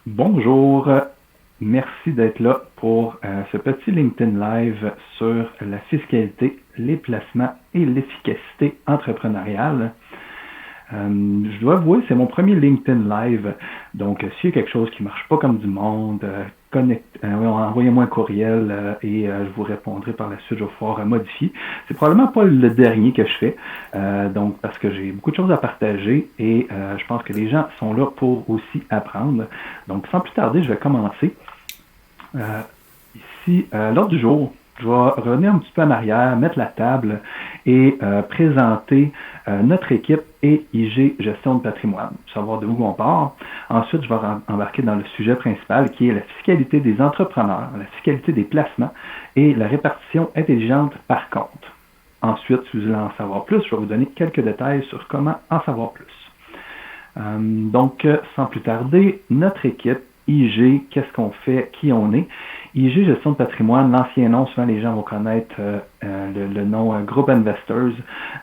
Bonjour, merci d'être là pour ce petit LinkedIn Live sur la fiscalité, les placements et l'efficacité entrepreneuriale. Je dois avouer, c'est mon premier LinkedIn Live, donc s'il y a quelque chose qui marche pas comme du monde, envoyez-moi un courriel et je vous répondrai par la suite, je vais pouvoir modifier. C'est probablement pas le dernier que je fais, donc parce que j'ai beaucoup de choses à partager et je pense que les gens sont là pour aussi apprendre. Donc sans plus tarder, je vais commencer. Ici, l'ordre du jour, je vais revenir un petit peu en arrière, mettre la table et présenter notre équipe et IG Gestion de patrimoine, savoir de où on part. Ensuite, je vais embarquer dans le sujet principal qui est la fiscalité des entrepreneurs, la fiscalité des placements et la répartition intelligente par compte. Ensuite, si vous voulez en savoir plus, je vais vous donner quelques détails sur comment en savoir plus. Donc, sans plus tarder, notre équipe, IG, qu'est-ce qu'on fait, qui on est. IG Gestion de patrimoine, l'ancien nom, souvent les gens vont connaître le nom Group Investors.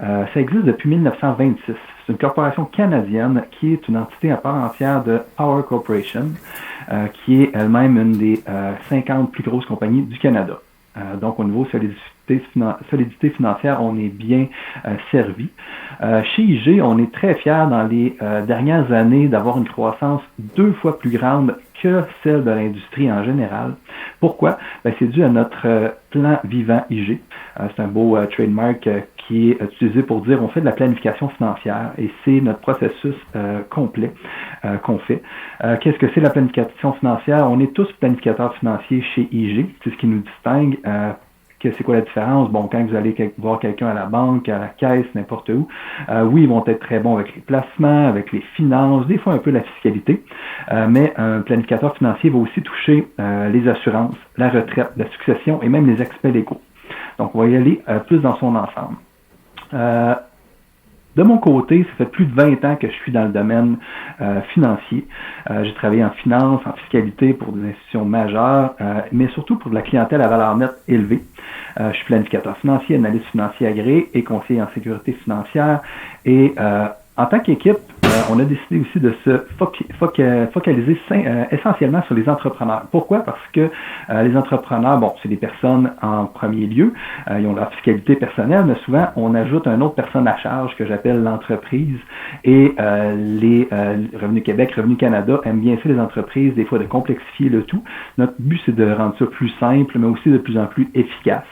Ça existe depuis 1926. C'est une corporation canadienne qui est une entité à part entière de Power Corporation, qui est elle-même une des 50 plus grosses compagnies du Canada. Donc, au niveau solidité financière, on est bien servi. Chez IG, on est très fiers dans les dernières années d'avoir une croissance 2 fois plus grande que celle de l'industrie en général. Pourquoi? C'est dû à notre plan vivant IG. C'est un beau trademark qui est utilisé pour dire on fait de la planification financière et c'est notre processus complet qu'on fait. Qu'est-ce que c'est la planification financière? On est tous planificateurs financiers chez IG. C'est ce qui nous distingue. C'est quoi la différence? Bon, quand vous allez voir quelqu'un à la banque, à la caisse, n'importe où, oui, ils vont être très bons avec les placements, avec les finances, des fois un peu la fiscalité, mais un planificateur financier va aussi toucher les assurances, la retraite, la succession et même les aspects légaux. Donc, on va y aller plus dans son ensemble. De mon côté, ça fait plus de 20 ans que je suis dans le domaine financier. J'ai travaillé en finance, en fiscalité pour des institutions majeures, mais surtout pour de la clientèle à valeur nette élevée. Je suis planificateur financier, analyste financier agréé et conseiller en sécurité financière. Et en tant qu'équipe, on a décidé aussi de se focaliser essentiellement sur les entrepreneurs. Pourquoi? Parce que les entrepreneurs, bon, c'est des personnes en premier lieu, ils ont leur fiscalité personnelle, mais souvent, on ajoute une autre personne à charge que j'appelle l'entreprise. Et les Revenu Québec, Revenu Canada aiment bien ça, les entreprises, des fois de complexifier le tout. Notre but, c'est de rendre ça plus simple, mais aussi de plus en plus efficace.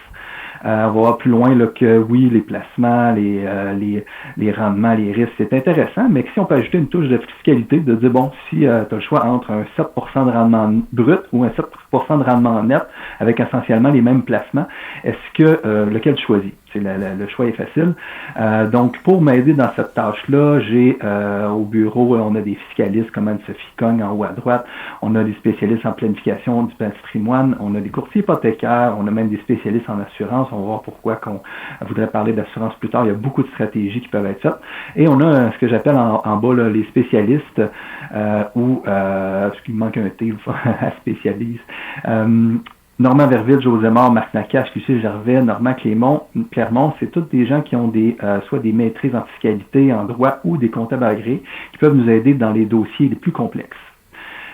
On va voir plus loin là, que oui, les placements, les rendements, les risques, c'est intéressant, mais si on peut ajouter une touche de fiscalité, de dire, bon, si tu as le choix entre un 7% de rendement brut ou un 7% de rendement net avec essentiellement les mêmes placements, est-ce que lequel tu choisis? Le choix est facile. Donc, pour m'aider dans cette tâche-là, j'ai au bureau, on a des fiscalistes comme Anne-Sophie Cogne en haut à droite, on a des spécialistes en planification du patrimoine, on a des courtiers hypothécaires, on a même des spécialistes en assurance. On va voir pourquoi qu'on voudrait parler d'assurance plus tard. Il y a beaucoup de stratégies qui peuvent être faites. Et on a ce que j'appelle en bas là, les spécialistes ou ce qui manque un T, à spécialiste. Normand Verville, José Mort, Marc Nakache, Lucie Gervais, Normand Clermont, c'est tous des gens qui ont soit des maîtrises en fiscalité, en droit ou des comptables agréés qui peuvent nous aider dans les dossiers les plus complexes.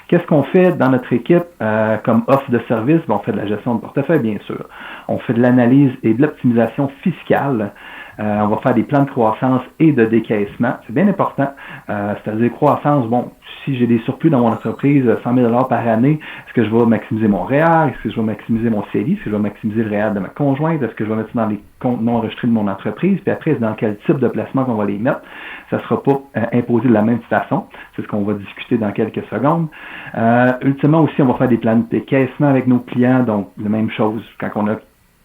Qu'est-ce qu'on fait dans notre équipe comme offre de service? On fait de la gestion de portefeuille, bien sûr. On fait de l'analyse et de l'optimisation fiscale. On va faire des plans de croissance et de décaissement. C'est bien important. C'est-à-dire croissance, bon, si j'ai des surplus dans mon entreprise, 100 000 par année, est-ce que je vais maximiser mon REER? Est-ce que je vais maximiser mon CELI? Est-ce que je vais maximiser le REER de ma conjointe? Est-ce que je vais mettre ça dans les comptes non enregistrés de mon entreprise? Puis après, c'est dans quel type de placement qu'on va les mettre? Ça ne sera pas imposé de la même façon. C'est ce qu'on va discuter dans quelques secondes. Ultimement aussi, on va faire des plans de décaissement avec nos clients. Donc, la même chose. Quand on a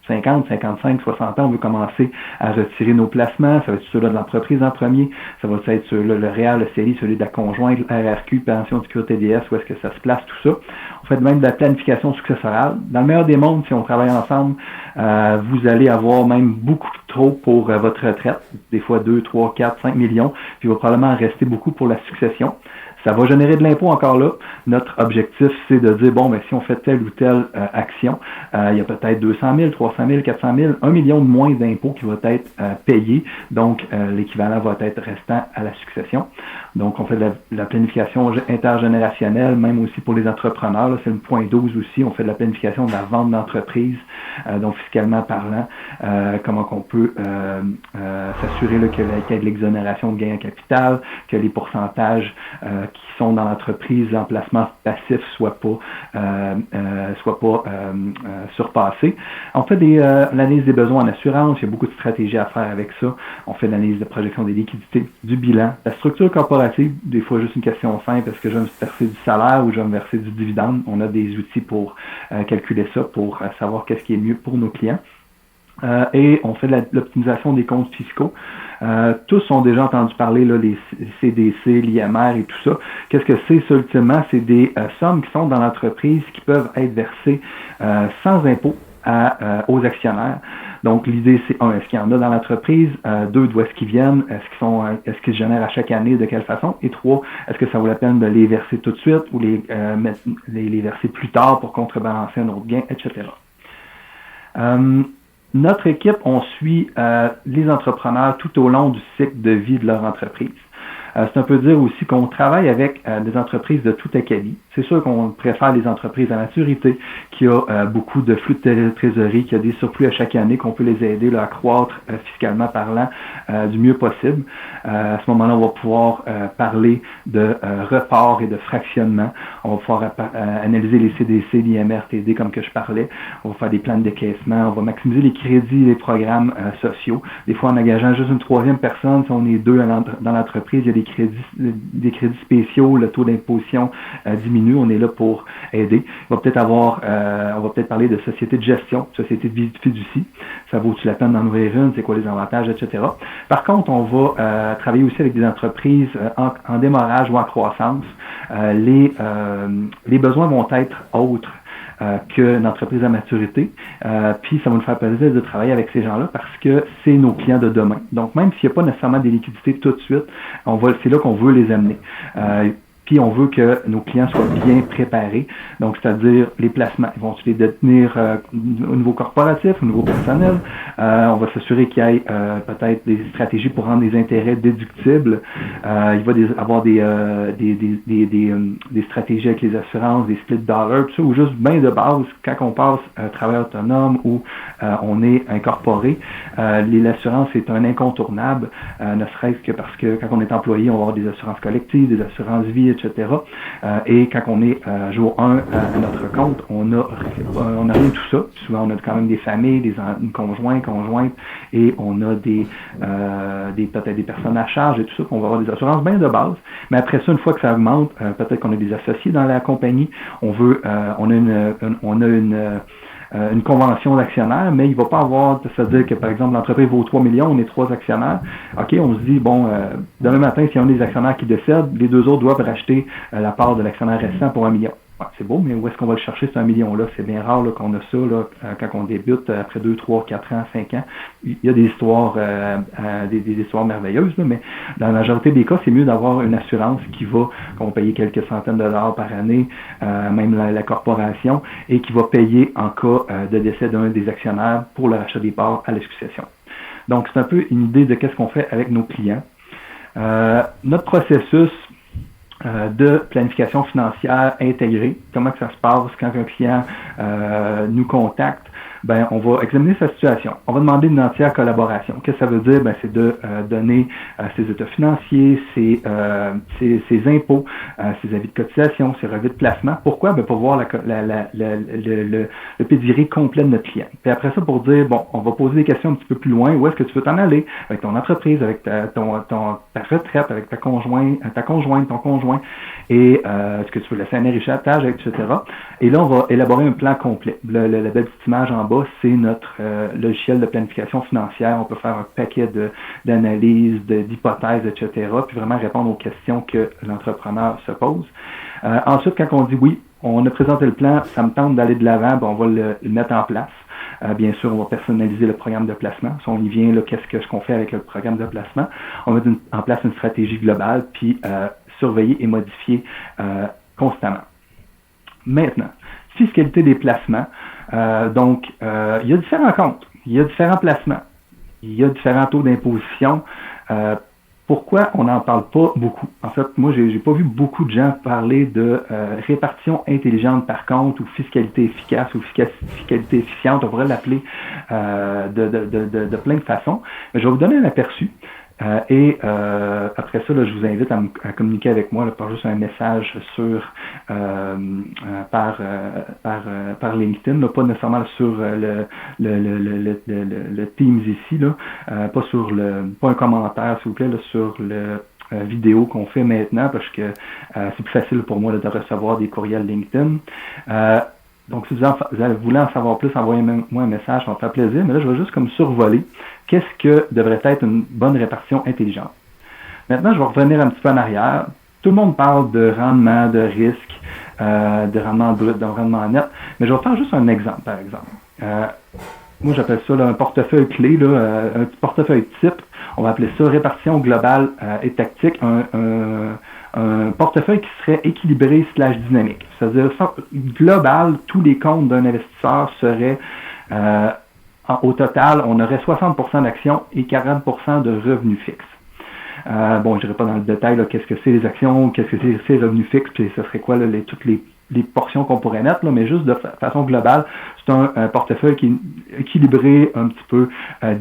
50, 55, 60 ans, on veut commencer à retirer nos placements. Ça va être ceux-là de l'entreprise en premier. Ça va être ceux-là, le REER, le CELI, celui de la conjointe, le RRQ, pension de sécurité DS, où est-ce que ça se place, tout ça. On fait même de la planification successorale. Dans le meilleur des mondes, si on travaille ensemble, vous allez avoir même beaucoup trop pour votre retraite. Des fois 2, 3, 4, 5 millions. Puis il va probablement en rester beaucoup pour la succession. Ça va générer de l'impôt encore là. Notre objectif, c'est de dire, bon, mais si on fait telle ou telle action, il y a peut-être 200 000, 300 000, 400 000, 1 million de moins d'impôts qui va être payé. Donc, l'équivalent va être restant à la succession. Donc, on fait de la planification intergénérationnelle, même aussi pour les entrepreneurs. Là, c'est le point 12 aussi. On fait de la planification de la vente d'entreprise, donc fiscalement parlant, comment qu'on peut s'assurer qu'il y ait de l'exonération de gains en capital, que les pourcentages qui sont dans l'entreprise en placement passif soient pas surpassés. On fait l'analyse des besoins en assurance. Il y a beaucoup de stratégies à faire avec ça. On fait l'analyse de projection des liquidités, du bilan, la structure corporative. Des fois, juste une question simple, est-ce que je vais me verser du salaire ou je vais me verser du dividende? On a des outils pour calculer ça, pour savoir qu'est-ce qui est mieux pour nos clients. Et on fait de l'optimisation des comptes fiscaux. Tous ont déjà entendu parler, là, les CDC, l'IMR et tout ça. Qu'est-ce que c'est ça, ultimement? C'est des sommes qui sont dans l'entreprise qui peuvent être versées sans impôt aux actionnaires. Donc, l'idée, c'est est-ce qu'il y en a dans l'entreprise? Deux, d'où est-ce qu'ils viennent? Est-ce qu'ils se génèrent à chaque année? De quelle façon? Et trois, est-ce que ça vaut la peine de les verser tout de suite ou les verser plus tard pour contrebalancer un autre gain, etc. Notre équipe, on suit les entrepreneurs tout au long du cycle de vie de leur entreprise. C'est un peu dire aussi qu'on travaille avec des entreprises de tout acabit. C'est sûr qu'on préfère les entreprises à maturité, qui a beaucoup de flux de trésorerie, qui a des surplus à chaque année, qu'on peut les aider là, à croître fiscalement parlant du mieux possible. À ce moment-là, on va pouvoir parler de report et de fractionnement. On va pouvoir analyser les CDC, l'IMRTD comme que je parlais. On va faire des plans de décaissement. On va maximiser les crédits, les programmes sociaux. Des fois, en engageant juste une troisième personne, si on est deux dans l'entreprise, il y a des crédits spéciaux, le taux d'imposition diminue, on est là pour aider. On va peut-être parler de société de gestion, société de fiducie. Ça vaut-tu la peine d'en ouvrir une? C'est quoi les avantages, etc. Par contre, on va travailler aussi avec des entreprises en démarrage ou en croissance. Les besoins vont être autres qu'une entreprise à maturité. Puis ça va nous faire plaisir de travailler avec ces gens-là parce que c'est nos clients de demain. Donc même s'il n'y a pas nécessairement des liquidités tout de suite, c'est là qu'on veut les amener. Puis on veut que nos clients soient bien préparés. Donc, c'est-à-dire les placements. Ils vont les détenir au niveau corporatif, au niveau personnel. On va s'assurer qu'il y ait peut-être des stratégies pour rendre les intérêts déductibles. Il va avoir des stratégies avec les assurances, des split dollars, tout ça, ou juste bien de base, quand on passe travail autonome ou on est incorporé, l'assurance est un incontournable, ne serait-ce que parce que quand on est employé, on va avoir des assurances collectives, des assurances vie, etc. Et quand on est jour 1 à notre compte, on a rien de tout ça. Souvent, on a quand même des familles, une conjointe, et on a peut-être des personnes à charge et tout ça, qu'on va avoir des assurances bien de base. Mais après ça, une fois que ça augmente, peut-être qu'on a des associés dans la compagnie, on a une convention d'actionnaires, mais il ne va pas avoir, c'est-à-dire que, par exemple, l'entreprise vaut 3 millions, on est 3 actionnaires. OK, on se dit, bon, demain matin, s'il y a un des actionnaires qui décède, les deux autres doivent racheter la part de l'actionnaire restant pour 1 million. Ouais, c'est beau, mais où est-ce qu'on va le chercher, ce 1 million-là? C'est bien rare là, qu'on a ça là, quand on débute, après 2, 3, 4 ans, 5 ans. Il y a des histoires des histoires merveilleuses, là, mais dans la majorité des cas, c'est mieux d'avoir une assurance qu'on va payer quelques centaines de dollars par année, même la corporation, et qui va payer en cas de décès d'un des actionnaires pour le rachat des parts à la succession. Donc, c'est un peu une idée de qu'est-ce qu'on fait avec nos clients. Notre processus de planification financière intégrée. Comment que ça se passe quand un client nous contacte? Ben, on va examiner sa situation. On va demander une entière collaboration. Qu'est-ce que ça veut dire? Ben, c'est de donner ses états financiers, ses impôts, ses avis de cotisation, ses revues de placement. Pourquoi? Ben, pour voir le pédigré complet de notre client. Puis après ça, pour dire, bon, on va poser des questions un petit peu plus loin. Où est-ce que tu veux t'en aller? Avec ton entreprise, avec ta retraite, avec ta conjointe, ton conjoint. Et est-ce que tu veux laisser un héritage, etc. Et là, on va élaborer un plan complet. La belle petite image en bas, c'est notre logiciel de planification financière. On peut faire un paquet d'analyses, d'hypothèses, etc. Puis vraiment répondre aux questions que l'entrepreneur se pose. Ensuite, quand on dit oui, on a présenté le plan, ça me tente d'aller de l'avant, ben on va le mettre en place. Bien sûr, on va personnaliser le programme de placement. Si on y vient, là, qu'est-ce qu'on fait avec le programme de placement? On va mettre en place une stratégie globale, puis surveiller et modifier constamment. Maintenant, fiscalité des placements. Donc, il y a différents comptes, il y a différents placements, il y a différents taux d'imposition. Pourquoi on n'en parle pas beaucoup? En fait, moi, j'ai pas vu beaucoup de gens parler de répartition intelligente par contre, ou fiscalité efficace, ou fiscalité efficiente, on pourrait l'appeler de plein de façons. Mais je vais vous donner un aperçu. Après ça, là, je vous invite à communiquer avec moi là, par juste un message sur par LinkedIn, là, pas nécessairement sur le Teams ici, là, pas un commentaire, s'il vous plaît, là, sur le vidéo qu'on fait maintenant, parce que c'est plus facile pour moi là, de recevoir des courriels LinkedIn. Donc, si vous voulez en savoir plus, envoyez-moi un message, ça me fait plaisir. Mais là, je vais juste comme survoler qu'est-ce que devrait être une bonne répartition intelligente. Maintenant, je vais revenir un petit peu en arrière. Tout le monde parle de rendement, de risque, de rendement brut, de rendement net. Mais je vais faire juste un exemple, par exemple. Moi, j'appelle ça là, un portefeuille clé, là, un portefeuille type. On va appeler ça répartition globale et tactique. Un portefeuille qui serait équilibré / dynamique. C'est-à-dire, global, tous les comptes d'un investisseur seraient, au total, on aurait 60% d'actions et 40% de revenus fixes. Bon, je n'irai pas dans le détail, là, qu'est-ce que c'est les actions, qu'est-ce que c'est les revenus fixes, puis ce serait quoi là, toutes les portions qu'on pourrait mettre, là, mais juste de façon globale, c'est un portefeuille qui est équilibré, un petit peu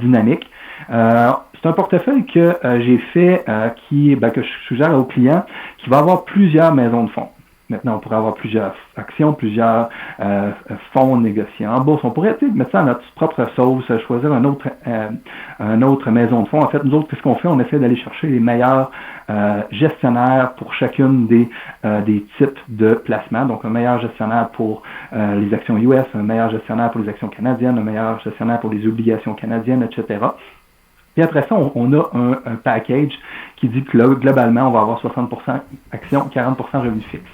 dynamique. C'est un portefeuille que j'ai fait, que je suggère aux clients, qui va avoir plusieurs maisons de fonds. Maintenant, on pourrait avoir plusieurs actions, plusieurs fonds négociés en bourse. On pourrait mettre ça à notre propre sauce, choisir un autre maison de fonds. En fait, nous autres, qu'est-ce qu'on fait? On essaie d'aller chercher les meilleurs gestionnaires pour chacune des types de placements. Donc, un meilleur gestionnaire pour les actions US, un meilleur gestionnaire pour les actions canadiennes, un meilleur gestionnaire pour les obligations canadiennes, etc. Puis après ça, on a un package qui dit que là, globalement, on va avoir 60% actions, 40% revenus fixes.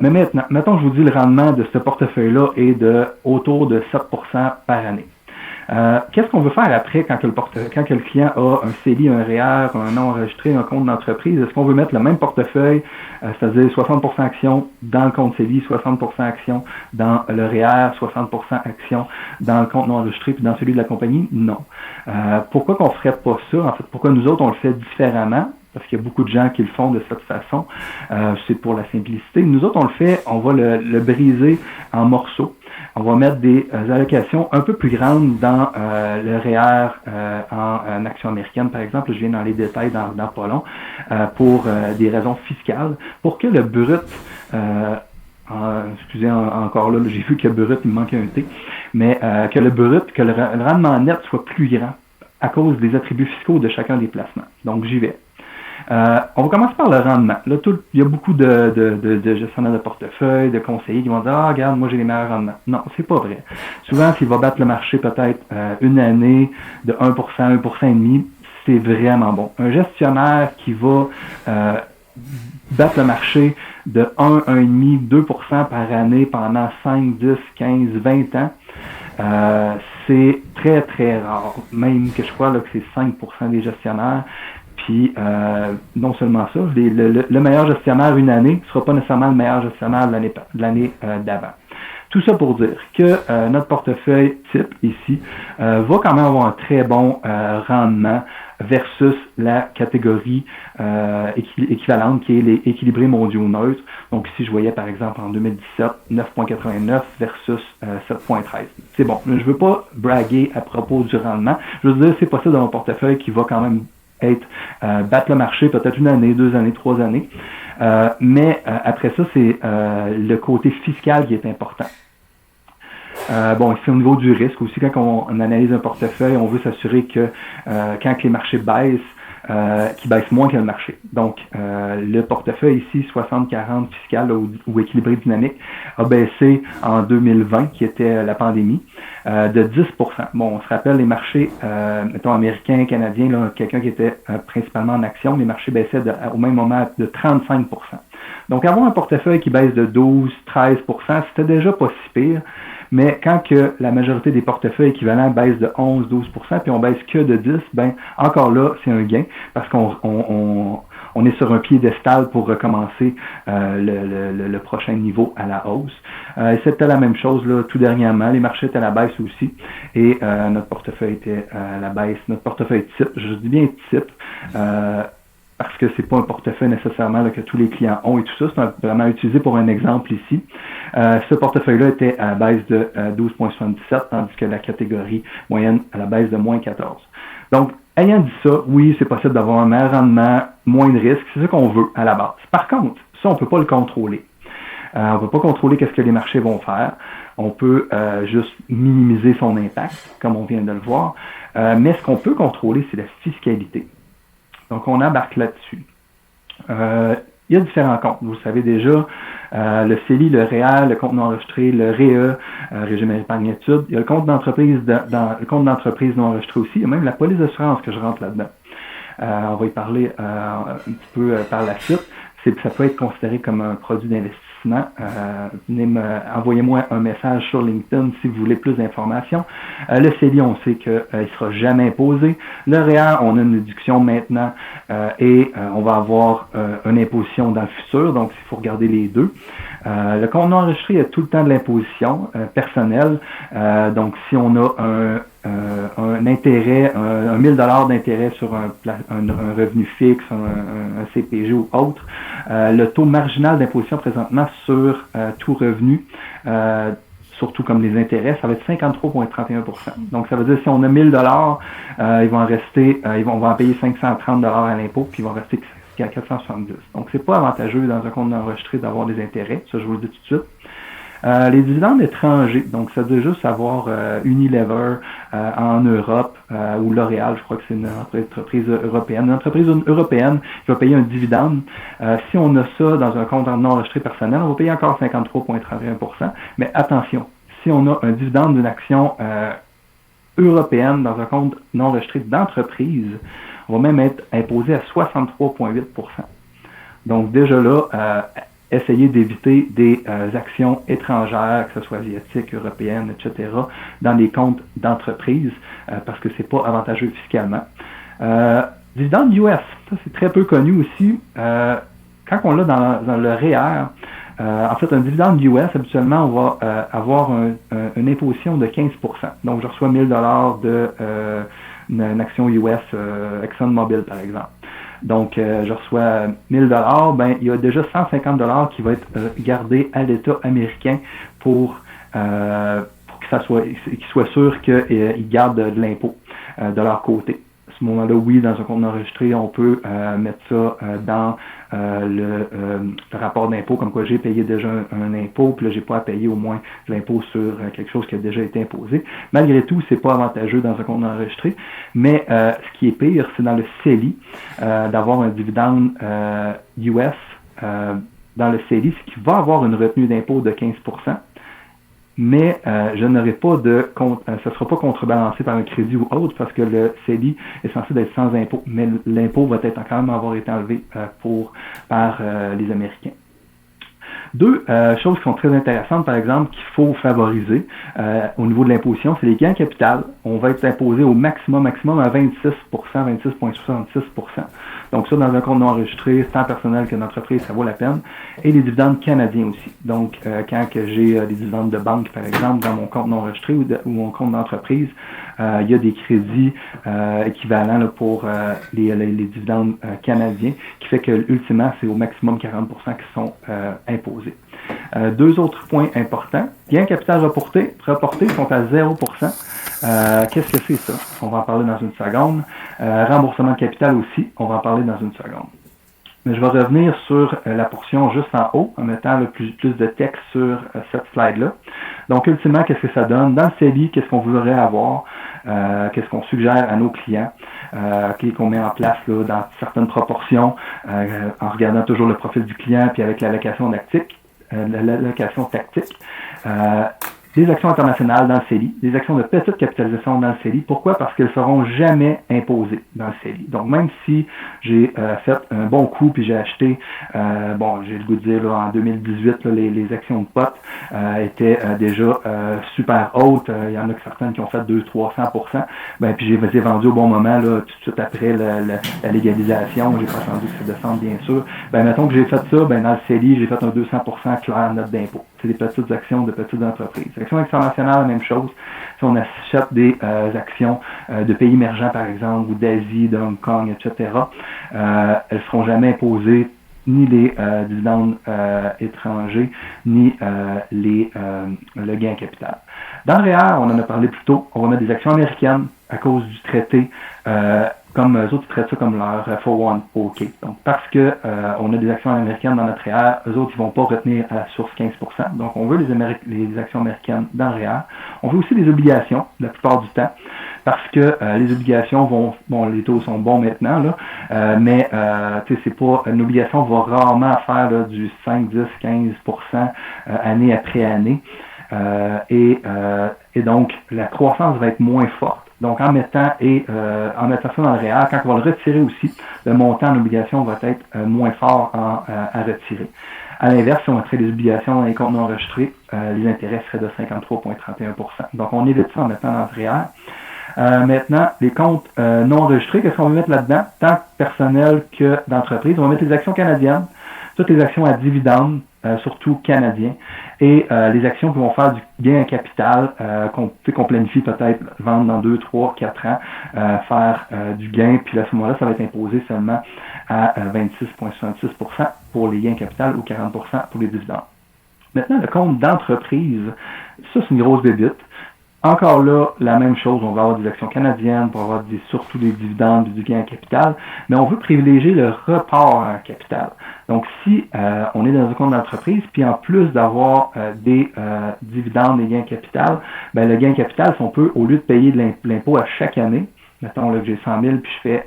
Mais maintenant, mettons que je vous dis le rendement de ce portefeuille-là est de autour de 7% par année. Qu'est-ce qu'on veut faire après quand le client a un CELI, un REER, un non enregistré, un compte d'entreprise? Est-ce qu'on veut mettre le même portefeuille, c'est-à-dire 60% actions dans le compte CELI, 60% actions dans le REER, 60% actions dans le compte non enregistré puis dans celui de la compagnie? Non. Pourquoi qu'on ferait pas ça? En fait, pourquoi nous autres on le fait différemment? Parce qu'il y a beaucoup de gens qui le font de cette façon. C'est pour la simplicité. Nous autres, on le fait, on va le briser en morceaux. On va mettre des allocations un peu plus grandes dans le REER en action américaine, par exemple. Je viens dans les détails dans pas long, pour des raisons fiscales, pour que le brut, excusez encore là, j'ai vu que le brut, il me manquait un T, mais que le rendement net soit plus grand à cause des attributs fiscaux de chacun des placements. Donc, j'y vais. On va commencer par le rendement. Là, il y a beaucoup de gestionnaires de portefeuille, de conseillers qui vont dire « Ah, regarde, moi j'ai les meilleurs rendements ». Non, c'est pas vrai. Souvent, s'il va battre le marché peut-être une année de 1%, 1,5%, c'est vraiment bon. Un gestionnaire qui va battre le marché de 1, 1,5%, 2% par année pendant 5, 10, 15, 20 ans, c'est très, très rare. Même que je crois là, que c'est 5% des gestionnaires. Puis, non seulement ça, le meilleur gestionnaire une année ne sera pas nécessairement le meilleur gestionnaire de l'année d'avant. Tout ça pour dire que notre portefeuille type ici va quand même avoir un très bon rendement versus la catégorie équivalente qui est les équilibrés mondiaux neutres. Donc ici, je voyais par exemple en 2017 9,89 versus 7,13. C'est bon. Je ne veux pas braguer à propos du rendement. Je veux dire, c'est possible dans mon portefeuille qui va quand même battre le marché peut-être une année, 2 années, 3 années. Mais après ça, c'est le côté fiscal qui est important. Bon, ici au niveau du risque aussi, quand on analyse un portefeuille, on veut s'assurer que quand les marchés baissent, qui baissent moins que le marché. Donc, le portefeuille ici, 60-40 fiscal ou équilibré dynamique, a baissé en 2020, qui était la pandémie, de 10%. Bon, on se rappelle les marchés, mettons américains, canadiens, là, quelqu'un qui était principalement en action, les marchés baissaient au même moment de 35%. Donc, avoir un portefeuille qui baisse de 12-13%, c'était déjà pas si pire. Mais quand que la majorité des portefeuilles équivalents baissent de 11-12%, puis on baisse que de 10%, ben encore là, c'est un gain parce qu'on on est sur un piédestal pour recommencer le prochain niveau à la hausse. Et c'était la même chose là, tout dernièrement. Les marchés étaient à la baisse aussi et notre portefeuille était à la baisse. Notre portefeuille type, je dis bien type, parce que c'est pas un portefeuille nécessairement là, que tous les clients ont et tout ça. C'est vraiment utilisé pour un exemple ici. Ce portefeuille-là était à la baisse de 12,77, tandis que la catégorie moyenne à la baisse de moins 14. Donc, ayant dit ça, oui, c'est possible d'avoir un meilleur rendement, moins de risque, c'est ce qu'on veut à la base. Par contre, ça, on peut pas le contrôler. On peut pas contrôler qu'est-ce que les marchés vont faire. On peut juste minimiser son impact, comme on vient de le voir. Mais ce qu'on peut contrôler, c'est la fiscalité. Donc, on embarque là-dessus. Il y a différents comptes. Vous le savez déjà, le CELI, le REER, le compte non enregistré, le REE, régime épargne études. Il y a le compte d'entreprise le compte d'entreprise non enregistré aussi. Il y a même la police d'assurance que je rentre là-dedans. On va y parler un petit peu par la suite. Ça peut être considéré comme un produit d'investissement. Envoyez-moi un message sur LinkedIn si vous voulez plus d'informations. Le CELI, on sait qu'il ne sera jamais imposé. Le REER, on a une déduction maintenant et on va avoir une imposition dans le futur, donc il faut regarder les deux. Le compte non enregistré, il y a tout le temps de l'imposition personnelle. Donc, si on a un intérêt, un 1000 $ d'intérêt sur un revenu fixe, un CPG ou autre, le taux marginal d'imposition présentement sur tout revenu, surtout comme les intérêts, ça va être 53,31 %. Donc, ça veut dire si on a 1000 $, ils vont en rester, on va en payer 530 $ à l'impôt, puis ils vont rester à 470. Donc, c'est pas avantageux dans un compte enregistré d'avoir des intérêts, ça je vous le dis tout de suite. Les dividendes étrangers, donc ça veut juste avoir Unilever en Europe ou L'Oréal, je crois que c'est une entreprise européenne. Une entreprise européenne qui va payer un dividende. Si on a ça dans un compte non enregistré personnel, on va payer encore 53,31 %. Mais attention, si on a un dividende d'une action européenne dans un compte non enregistré d'entreprise, on va même être imposé à 63,8 %. Donc déjà là, essayer d'éviter des actions étrangères, que ce soit asiatiques, européennes, etc., dans les comptes d'entreprise, parce que c'est pas avantageux fiscalement. Dividende US, ça c'est très peu connu aussi. Quand on l'a dans le REER, en fait, un dividende US, habituellement, on va avoir une imposition de 15 %. Donc, je reçois 1000 $ d'une action US, ExxonMobil, par exemple. Donc, je reçois 1000 $, ben, il y a déjà 150 $ qui va être gardé à l'État américain pour qu'ils soient sûrs qu'ils gardent de l'impôt de leur côté. À ce moment-là, oui, dans un compte enregistré, on peut mettre ça dans le rapport d'impôt, comme quoi j'ai payé déjà un impôt, puis là, j'ai pas à payer au moins l'impôt sur quelque chose qui a déjà été imposé. Malgré tout, c'est pas avantageux dans un compte enregistré, mais ce qui est pire, c'est dans le CELI, d'avoir un dividende US dans le CELI, ce qui va avoir une retenue d'impôt de 15 %. Mais je n'aurai pas ça ne sera pas contrebalancé par un crédit ou autre parce que le CELI est censé être sans impôt, mais l'impôt va être quand même avoir été enlevé par les Américains. Deux choses qui sont très intéressantes, par exemple, qu'il faut favoriser au niveau de l'imposition, c'est les gains en capital. On va être imposé au maximum à 26 %, 26,66 %. Donc ça, dans un compte non enregistré, tant personnel que d'entreprise, ça vaut la peine. Et les dividendes canadiens aussi. Donc, quand j'ai des dividendes de banque, par exemple, dans mon compte non enregistré ou mon compte d'entreprise, il y a des crédits équivalents là, pour les dividendes canadiens, qui fait que, ultimement, c'est au maximum 40 % qui sont imposés. Deux autres points importants. Gains capital reportés sont à 0 %. Qu'est-ce que c'est ça? On va en parler dans une seconde. Remboursement de capital aussi, on va en parler dans une seconde. Mais je vais revenir sur la portion juste en haut, en mettant le plus de texte sur cette slide-là. Donc, ultimement, qu'est-ce que ça donne? Dans le CELI, qu'est-ce qu'on voudrait avoir? Qu'est-ce qu'on suggère à nos clients? Qu'on met en place là, dans certaines proportions, en regardant toujours le profil du client, puis avec l'allocation tactique. des actions internationales dans le CELI, des actions de petite capitalisation dans le CELI. Pourquoi? Parce qu'elles ne seront jamais imposées dans le CELI. Donc, même si j'ai fait un bon coup puis j'ai acheté, j'ai le goût de dire, là, en 2018, là, les actions de POT étaient déjà super hautes. Il y en a certaines qui ont fait 200-300%. Puis je les ai vendues au bon moment, là, tout de suite après la légalisation. J'ai pas attendu que ça descende, bien sûr. Mettons que j'ai fait ça, dans le CELI, j'ai fait un 200% clair net d'impôt. C'est des petites actions de petites entreprises. Actions internationales, la même chose. Si on achète des actions de pays émergents, par exemple, ou d'Asie, de Hong Kong, etc., elles ne seront jamais imposées ni les dividendes étrangers, ni le gain capital. Dans le REER, on en a parlé plus tôt, on va mettre des actions américaines à cause du traité, comme eux autres, ils traitent ça comme leur 401k. Donc, parce que on a des actions américaines dans notre REER, eux autres, ils vont pas retenir à la source 15%. Donc, on veut les actions américaines dans le REER. On veut aussi des obligations, la plupart du temps, parce que les obligations les taux sont bons maintenant, là, mais c'est pas une obligation va rarement faire là, du 5, 10, 15% année après année. Et donc, la croissance va être moins forte. Donc, en mettant ça dans le REER, quand on va le retirer aussi, le montant en obligation va être moins fort à retirer. À l'inverse, si on mettrait les obligations dans les comptes non enregistrés, les intérêts seraient de 53,31%. Donc, on évite ça en mettant dans le REER. Maintenant, les comptes non enregistrés, qu'est-ce qu'on va mettre là-dedans? Tant personnel que d'entreprise. On va mettre les actions canadiennes, toutes les actions à dividendes, surtout canadiens, et les actions qui vont faire du gain en capital, qu'on planifie peut-être vendre dans 2, 3, 4 ans, faire du gain, puis à ce moment-là, ça va être imposé seulement à 26,66% pour les gains en capital ou 40% pour les dividendes. Maintenant, le compte d'entreprise, ça c'est une grosse bébite. Encore là, la même chose, on va avoir des actions canadiennes, pour avoir surtout des dividendes, du gain en capital, mais on veut privilégier le report en capital. Donc, si on est dans un compte d'entreprise, puis en plus d'avoir des dividendes et gains en capital, le gain en capital, si on peut, au lieu de payer de l'impôt à chaque année, mettons là, que j'ai 100 000, puis je fais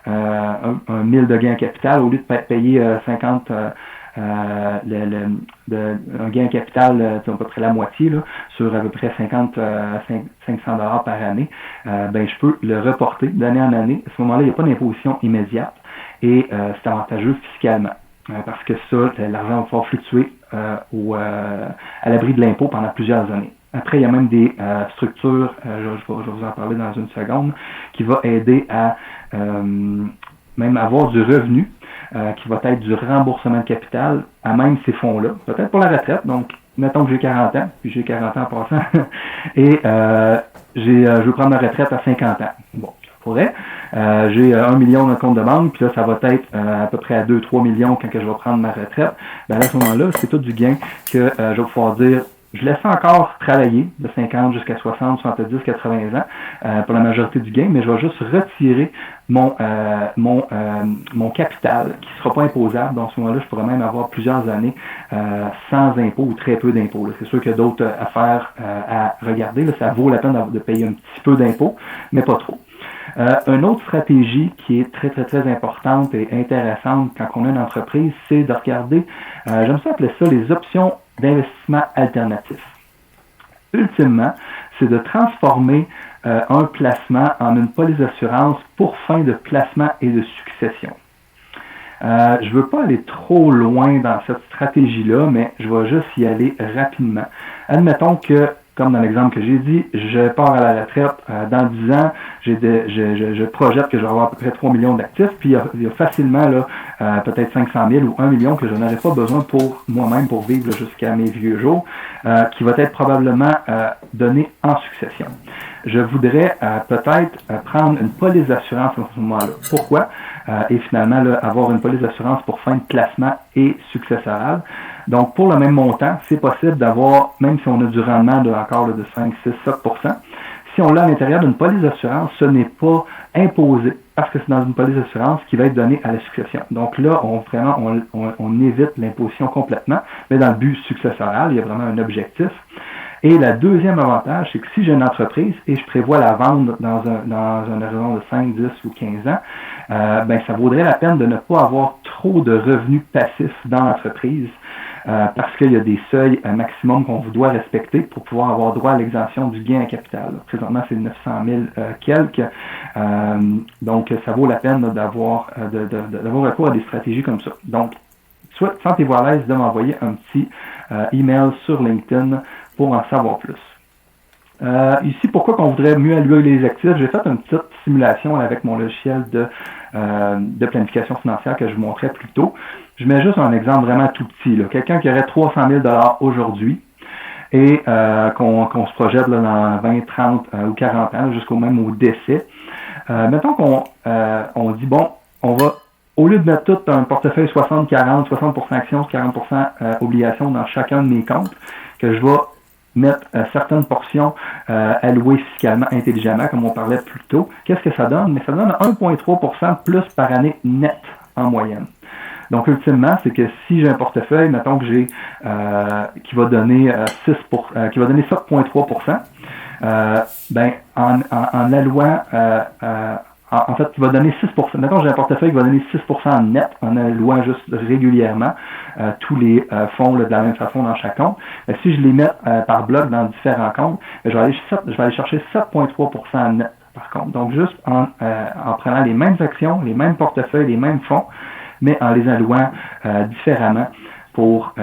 un 1000 de gain en capital, au lieu de payer 50 un gain en capital, à peu près la moitié, là, sur à peu près 500 $ par année, je peux le reporter d'année en année. À ce moment-là, il n'y a pas d'imposition immédiate et c'est avantageux fiscalement. Parce que ça, l'argent va pouvoir fluctuer à l'abri de l'impôt pendant plusieurs années. Après, il y a même des structures, je vais vous en parler dans une seconde, qui va aider à même avoir du revenu, qui va être du remboursement de capital à même ces fonds-là, peut-être pour la retraite. Donc, mettons que j'ai 40 ans, puis j'ai 40 ans en passant, et je veux prendre ma retraite à 50 ans. Bon, ça pourrait. J'ai 1 million dans le compte de banque, puis là, ça va être à peu près à 2-3 millions quand je vais prendre ma retraite. À ce moment-là, c'est tout du gain que je vais pouvoir dire, je laisse encore travailler de 50 jusqu'à 60, 70, 80 ans pour la majorité du gain, mais je vais juste retirer mon capital qui ne sera pas imposable. Dans ce moment-là, je pourrais même avoir plusieurs années sans impôt ou très peu d'impôt. C'est sûr qu'il y a d'autres affaires à regarder. Là, ça vaut la peine de payer un petit peu d'impôt, mais pas trop. Une autre stratégie qui est très, très, très importante et intéressante quand on a une entreprise, c'est de regarder, j'aime ça appeler ça les options d'investissement alternatif. Ultimement, c'est de transformer un placement en une police d'assurance pour fin de placement et de succession. Je ne veux pas aller trop loin dans cette stratégie-là, mais je vais juste y aller rapidement. Admettons que, comme dans l'exemple que j'ai dit, je pars à la retraite dans 10 ans, je projette que je vais avoir à peu près 3 millions d'actifs, puis il y a facilement là, peut-être 500 000 ou 1 million que je n'aurai pas besoin pour moi-même pour vivre jusqu'à mes vieux jours, qui va être probablement donné en succession. Je voudrais peut-être prendre une police d'assurance à ce moment-là. Pourquoi? Et finalement, là, avoir une police d'assurance pour fin de placement et successoral. Donc, pour le même montant, c'est possible d'avoir, même si on a du rendement de 5, 6, 7%, si on l'a à l'intérieur d'une police d'assurance, ce n'est pas imposé parce que c'est dans une police d'assurance qui va être donnée à la succession. Donc là, on évite l'imposition complètement, mais dans le but successoral, il y a vraiment un objectif. Et le deuxième avantage, c'est que si j'ai une entreprise et je prévois la vendre dans un horizon de 5, 10 ou 15 ans, ça vaudrait la peine de ne pas avoir trop de revenus passifs dans l'entreprise parce qu'il y a des seuils maximum qu'on vous doit respecter pour pouvoir avoir droit à l'exemption du gain en capital. Présentement, c'est 900 000 quelques. Donc, ça vaut la peine d'avoir recours à des stratégies comme ça. Donc, soit sentez-vous à l'aise de m'envoyer un petit email sur LinkedIn pour en savoir plus. Ici, pourquoi qu'on voudrait mieux allouer les actifs? J'ai fait une petite simulation avec mon logiciel de planification financière que je vous montrais plus tôt. Je mets juste un exemple vraiment tout petit. Quelqu'un qui aurait 300 000 $ aujourd'hui et qu'on se projette là, dans 20, 30 ou 40 ans, jusqu'au même au décès. Mettons qu'on dit, bon, on va, au lieu de mettre tout un portefeuille 60-40, 60% actions, 40% obligations dans chacun de mes comptes, que je vais mettre certaines portions allouées fiscalement intelligemment, comme on parlait plus tôt. Qu'est-ce que ça donne? Mais ça donne 1,3% de plus par année net en moyenne. Donc, ultimement, c'est que si j'ai un portefeuille, mettons que j'ai qui va donner 7,3%, ben en allouant en fait, qui va donner 6%. Mettons que j'ai un portefeuille qui va donner 6% net en allouant juste régulièrement tous les fonds là, de la même façon dans chaque compte. Si je les mets par bloc dans différents comptes, je vais aller chercher 7,3% net par contre. Donc, juste en prenant les mêmes actions, les mêmes portefeuilles, les mêmes fonds, mais en les allouant différemment pour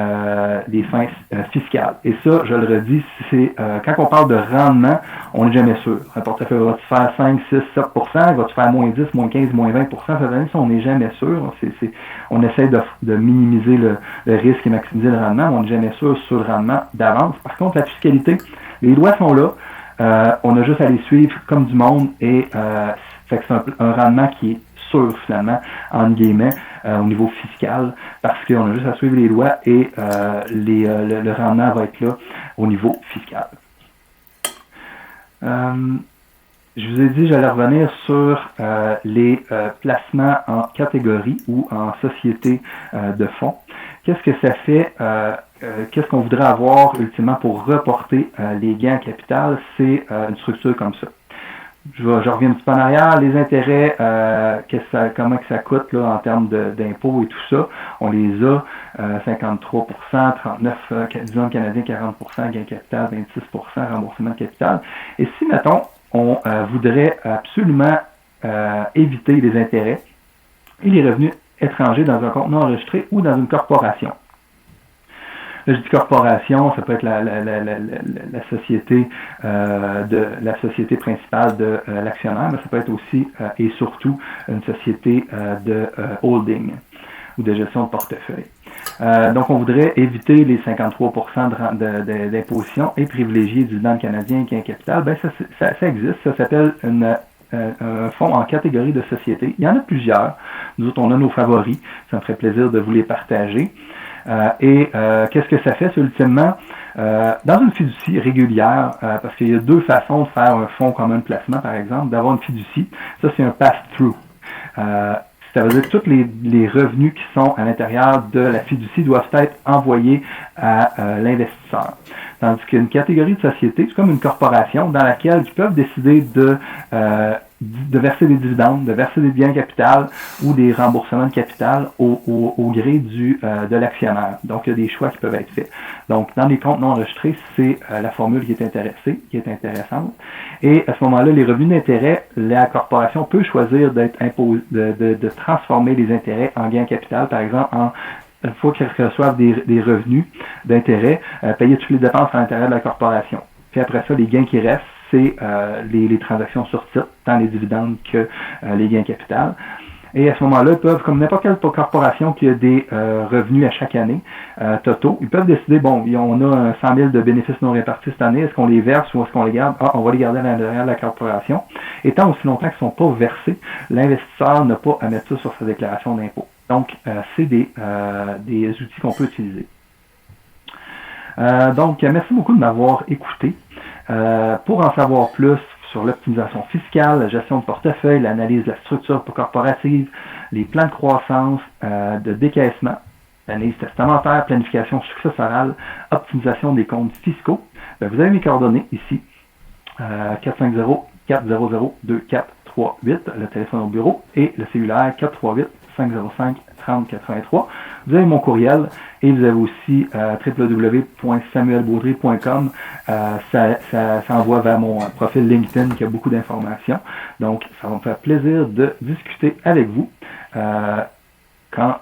des fins fiscales. Et ça, je le redis, c'est quand on parle de rendement, on n'est jamais sûr. Un portefeuille va-tu faire 5, 6, 7%, va-tu faire moins 10, moins 15, moins 20%, cette année, ça, on n'est jamais sûr. On essaie de minimiser le risque et maximiser le rendement, mais on n'est jamais sûr sur le rendement d'avance. Par contre, la fiscalité, les lois sont là. On a juste à les suivre comme du monde et fait que c'est un rendement qui est sûr finalement, entre guillemets, au niveau fiscal, parce qu'on a juste à suivre les lois et le rendement va être là au niveau fiscal. Je vous ai dit j'allais revenir sur les placements en catégorie ou en société de fonds. Qu'est-ce que ça fait? Qu'est-ce qu'on voudrait avoir ultimement pour reporter les gains en capital? C'est une structure comme ça. Je reviens un petit peu en arrière. Les intérêts, comment que ça coûte là, en termes d'impôts et tout ça. On les a 53%, 39%, disons canadien, 40%, gain capital, 26%, remboursement de capital. Et si, mettons, on voudrait absolument éviter les intérêts et les revenus étrangers dans un compte non enregistré ou dans une corporation. Là, je dis corporation, ça peut être la société la société principale de l'actionnaire, mais ça peut être aussi et surtout une société de holding ou de gestion de portefeuille. Donc, on voudrait éviter les 53% d'imposition et privilégier dividende canadien et gain capital. Ben, ça existe. Ça s'appelle un fonds en catégorie de société. Il y en a plusieurs. Nous autres, on a nos favoris. Ça me ferait plaisir de vous les partager. Qu'est-ce que ça fait, ultimement? Dans une fiducie régulière, parce qu'il y a deux façons de faire un fonds commun de placement, par exemple, d'avoir une fiducie. Ça, c'est un pass-through. Ça veut dire que tous les revenus qui sont à l'intérieur de la fiducie doivent être envoyés à l'investisseur. Tandis qu'une catégorie de société, c'est comme une corporation dans laquelle ils peuvent décider de verser des dividendes, de verser des biens capital ou des remboursements de capital au gré de l'actionnaire. Donc, il y a des choix qui peuvent être faits. Donc, dans les comptes non enregistrés, c'est la formule qui est intéressante. Et à ce moment-là, les revenus d'intérêt, la corporation peut choisir de transformer les intérêts en gains capital, par exemple, une fois qu'ils reçoivent des revenus d'intérêt, payer toutes les dépenses à l'intérieur de la corporation. Puis après ça, les gains qui restent, c'est les transactions sur titre, tant les dividendes que les gains capital. Et à ce moment-là, ils peuvent, comme n'importe quelle corporation qui a des revenus à chaque année totaux, ils peuvent décider, bon, on a 100 000 de bénéfices non répartis cette année, est-ce qu'on les verse ou est-ce qu'on les garde? Ah, on va les garder à l'intérieur de la corporation. Et tant aussi longtemps qu'ils ne sont pas versés, l'investisseur n'a pas à mettre ça sur sa déclaration d'impôt. Donc, c'est des outils qu'on peut utiliser. Donc, merci beaucoup de m'avoir écouté. Pour en savoir plus sur l'optimisation fiscale, la gestion de portefeuille, l'analyse de la structure corporative, les plans de croissance, de décaissement, l'analyse testamentaire, planification successorale, optimisation des comptes fiscaux, vous avez mes coordonnées ici, 450-400-2438, le téléphone au bureau et le cellulaire 505-3083. Vous avez mon courriel et vous avez aussi www.samuelbaudry.com. Ça envoie vers mon profil LinkedIn qui a beaucoup d'informations. Donc, ça va me faire plaisir de discuter avec vous quand